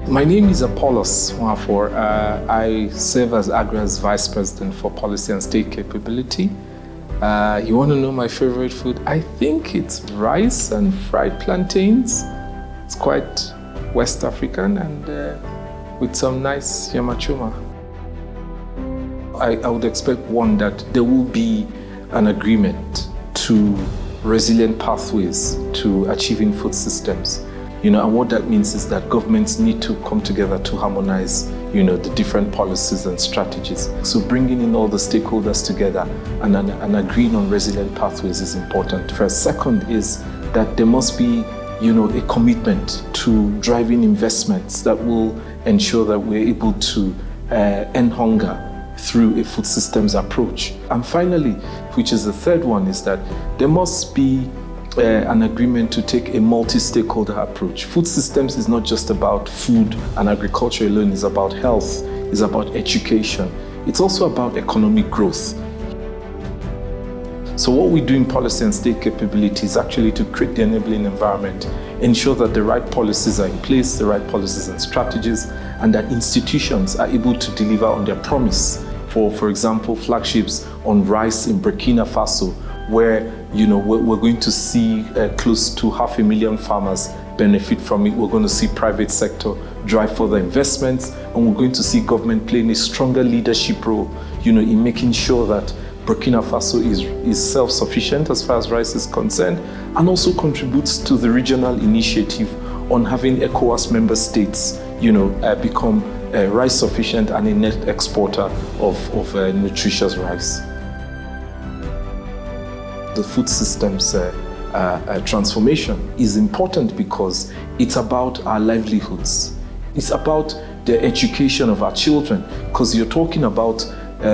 My name is Apollos Nwafor. I serve as AGRA's Vice President for Policy and State Capability. You want to know my favorite food? I think it's rice and fried plantains. It's quite West African and with some nice yamachuma. I would expect, one, that there will be an agreement to resilient pathways to achieving food systems. And what that means is that governments need to come together to harmonize, the different policies and strategies. So bringing in all the stakeholders together and agreeing on resilient pathways is important. First. Second is that there must be, a commitment to driving investments that will ensure that we're able to end hunger through a food systems approach. And finally, which is the third one, is that there must be an agreement to take a multi-stakeholder approach. Food systems is not just about food and agriculture alone, it's about health, it's about education. It's also about economic growth. So what we do in policy and state capability is actually to create the enabling environment, ensure that the right policies are in place, the right policies and strategies, and that institutions are able to deliver on their promise. For example, flagships on rice in Burkina Faso, where we're going to see close to 500,000 farmers benefit from it. We're going to see private sector drive further investments, and we're going to see government playing a stronger leadership role, in making sure that Burkina Faso is self-sufficient as far as rice is concerned, and also contributes to the regional initiative on having ECOWAS member states, become rice sufficient and a net exporter of nutritious rice. The food systems transformation is important because it's about our livelihoods. It's about the education of our children, because you're talking about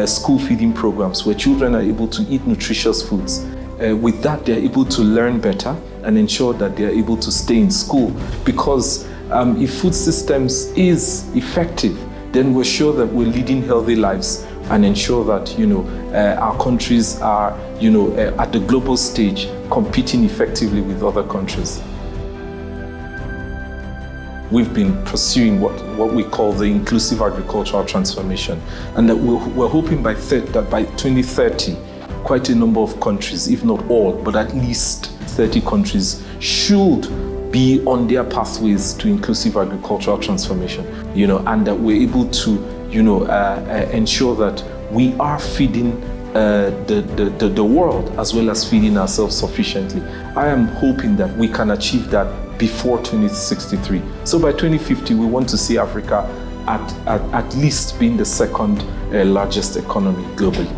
school feeding programs where children are able to eat nutritious foods. With that, they're able to learn better and ensure that they're able to stay in school. Because if food systems is effective, then we're sure that we're leading healthy lives and ensure that our countries are at the global stage competing effectively with other countries. We've been pursuing what we call the inclusive agricultural transformation, and that we're hoping that by 2030, quite a number of countries, if not all, but at least 30 countries should be on their pathways to inclusive agricultural transformation, and that we're able to ensure that we are feeding the world as well as feeding ourselves sufficiently. I am hoping that we can achieve that before 2063. So by 2050, we want to see Africa at least being the second largest economy globally.